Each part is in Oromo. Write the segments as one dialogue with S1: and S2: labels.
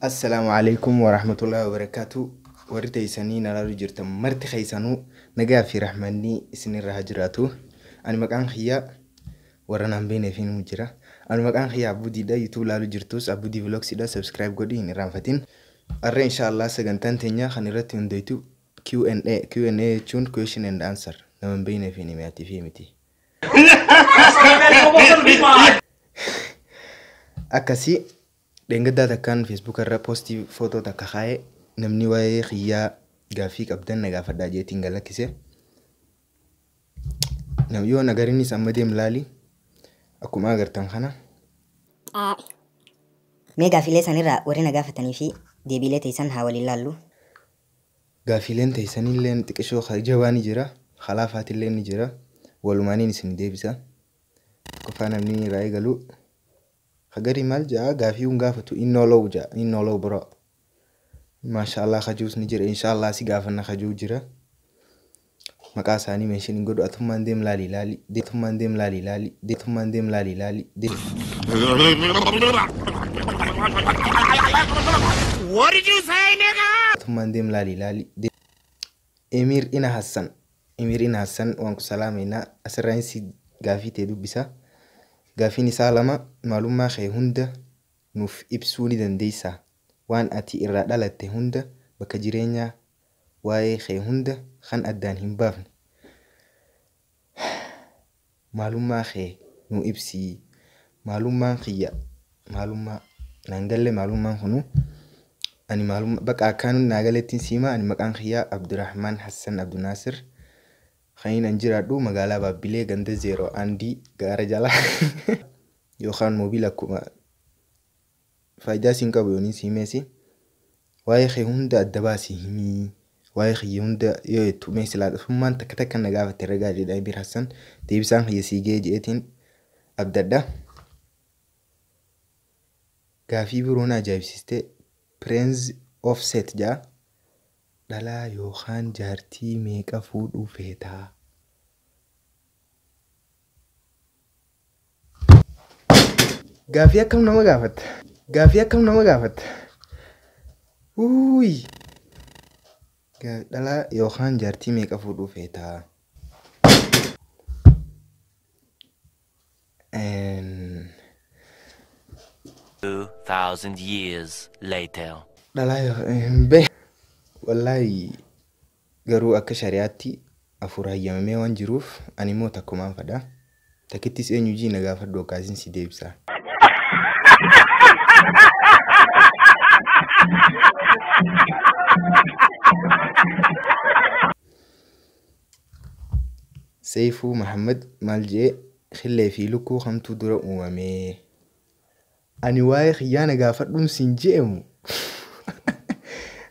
S1: السلام عليكم ورحمة الله وبركاته. ورتي سنين على رجرت مرت خيسانو نجا في رحمني سنين رهجراتو. أنا مكان خيا ورنا بيني فين مجرا. أنا مكان خيا أبودي دا يوتيوب على رجرتوس أبودي فلوكس دا سبسكرايب قدي إن رانفتين. أرى إن شاء الله سجنتان تنيا خنيرتي من ديتو Q&A تون question and answer. نمن بيني فين مياتي في متي. أكاسي Dengadda takkan Facebook irra postii footoo takka kaa'ee namni waa'ee xiyyaa gaafii qabdan na gaafadhaa jeetiin galakkise. Yoo nagariinis amma deem laali akkuma agartan kana.
S2: Mee gaafilee sanirraa warri na gaafatanii fi deebiilee teessan haa waliin laallu.
S1: Gaafileen teessanillee xiqqishoo jabaan ni jira, xalaafaatiillee ni jira, walumaaniin isin deebisa. Qofaa namni irraa eegalu. Hagari mal jaa gaafii gaafatu innolow bro. Mashallah khajuus ni jira inshallah si gaafanna khajuu jira. Maqaa isaanii meeshin godhu atummaan deem laali deetummaan deem laali. What did you say nigga? Atummaan deem laali. Emir ina Hassan waan ku salaamina asirraan si gaafii tee dubbisa. Gaaffiin isaa lama maalummaa kee hunda nuuf ibsuu ni dandeessaa. Waan ati irraa dhalatte hunda bakka jireenyaa waa'ee kee hunda kan addaan hin baafne. Maalummaa kee nu ibsi. Maalummaan kiyya. Maalummaa naangalle maalummaan kunu. Ani maalummaa bakka akkaan naagalettiin siima ani maqaan kiyya Abdurrahman Hassan Abdunasir. Khayna njiraadhu magaalaa Baabbilee ganda 0 Andii gaara jala yookaan mobiila akkuma faayidaa siin qabu yooniin siimeesi waa'ee kee hunda adda baasii himii waa'ee kee hunda yoo jettu meesilaa dhufummaan takka na gaafatte ragaa jedha Abir Hassan deebisaan kiyya sii ga'ee jeetiin abdadha. Gaafii biroon ajaa'ibsiiste Prince Offset jaa dhalaa yookaan jaartii meeqa fuudhuu feetaa? Gaafii akkam nama gaafatta? Uuyi! Dhalaa yookaan jaartii meeqa fuudhuu feetaa?
S3: 2000 years later.
S1: Dhalaa wallahi garuu akka shari'aatti afur hayyamamee waan jiruuf ani immoo takkumaan fadha. Takkittis eenyujii na gaafadhu akkasiin si deebisa. Seifuu Muhammad maal jee khillee fi lukkuu kamtu dura uumame. Ani waa'ee xiyyaa na gaafadhuun siin jeemu.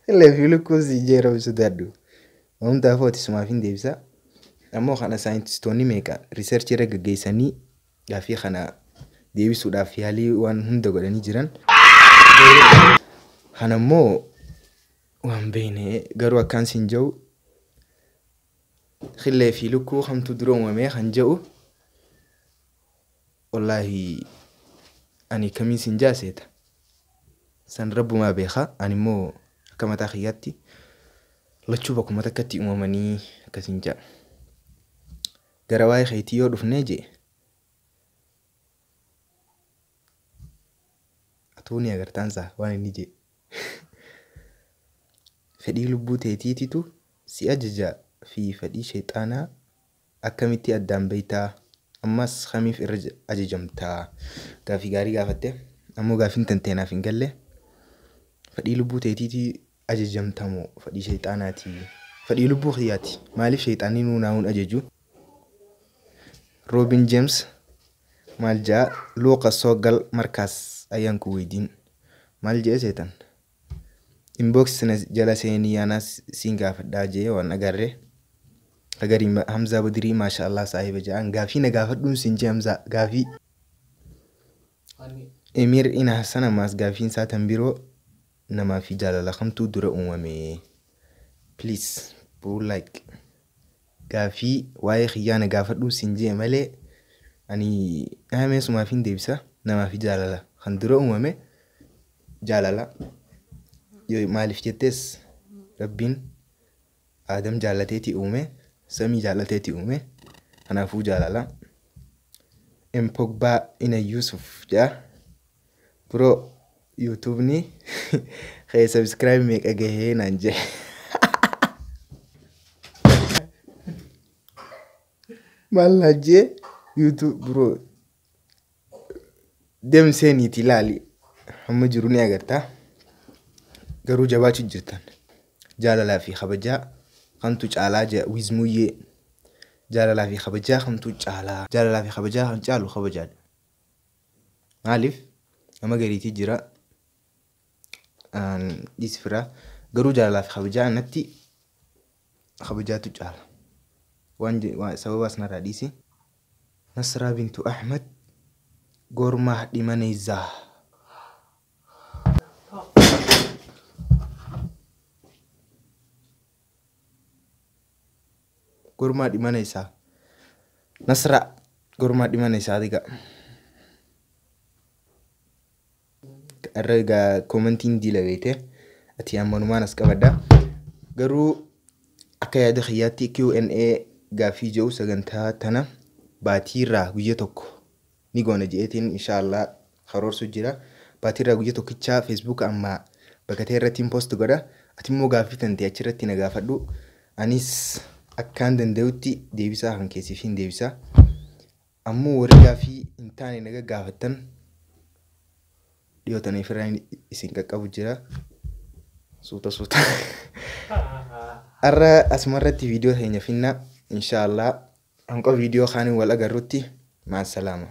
S1: Khillee fi lukkuu siin jeeramu sodaadhu. Wanta footi sumaafin deebisa. Ammoo kana saayintistoonni meeqa research irra gaggeessanii gaafii kana deebisuudhaaf yaalii waan hunda godhanii jiran. Kana immoo waan beekne garuu akkaan siin jedhu khillee fi lukkuu kamtu dura uumame kan jedhu wallahi ani kamiin siin jaaseeta. San rabbumaa beeka ani immoo akka mataa kiyyaatti lachuu bakkuma takkatti uumamanii akkasiin jaa. Gara waa'ee keetii yoo dhufnee jee atuu ni agartaansaa waan inni jee. Fedhii lubbuu teetiititu si ajaja fi fedhii sheexaanaa akkamitti addaan beektaa? Ammas kamiif irra ajajamtaa? Gaafii gaarii gaafatte ammoo gaafiin tanteenaaf hin galle. Fedhii lubbuu teetiitii ajajamtamoo fedhii sheexaanaati? Fedhii lubbuu kiyyaati. Maaliif sheexaanni nuun ajaju? Robin James maal jaa looqa soogal markaas ayaan ku weydiin maal jee seetan? Inbox jala seenii yaanaas siin gaafadhaa jee waan agarre. Agarii Hamza Badrii maashaallah saahiba jaan gaafii na gaafadhuun siin jee Hamza gaafii. Emir ina Hassan ammaas gaafiin isaa tan biroo namaa fi jaalala kamtuu dura uumame. Please put like. Gaafii waa'ee xiyyaa na gaafadhuun siin jee malee ani haamee sumaafin deebisa namaa fi jaalala kan dura uumame jaalala maaliif jettees rabbiin Aadam jaalateeti uume, Samii jaalateeti uume. Kanaafuu jaalala. Pogba ina Yusuf jaa. Bro YouTube ni kaya subscribe meeqa gahee naan jee. Maal naan jee YouTube bro. Deemseeniiti ilaali. Amma jiru ni agartaa. Garuu jabaachuu jirtan. Jaalalaa fi kabajaa kantu caalaa jee wizmuyyee. Jaalalaa fi kabajaa kantu caalaa. Jaalalaa fi kabajaa kan caalu kabajaadha. Maaliif? Nama gariitii jira. Dhiisfira. Garuu jaalalaa fi kabajaa natti kabajaatu caala. Waan sababaas narraa dhiisi. Nasraa bintu Ahmed gormaa dhimaneyzaa. Gormaa dhimaneysaa. Nasraa gormaa dhimaneysaa diga. Arga commenting dila beete. Ati ammanumaan as qabadda. Garuu akka yaada xiyyaatti Q&A gaafii jiru sagantaa tana baatiirraa guyya tokko ni goona jeetiin inshallah karoorsu jira. Baatiirraa guyya tokkichaa Facebook amma bakatee irratti post godha. Ati immoo gaafii tante achirratti na gaafadhu. Anis akkaan danda'utti deebisaa kan keessiif hin deebisaa. Ammoo warri gaafii hin taane naga gaafattan dhiyootan ifirraan isin qaqqabu jira. Suuta. Arra asumarratti viidiyoo keenya finna inshallah. Anko viidiyoo kaaniin wal agarrutti. Ma'a salaama.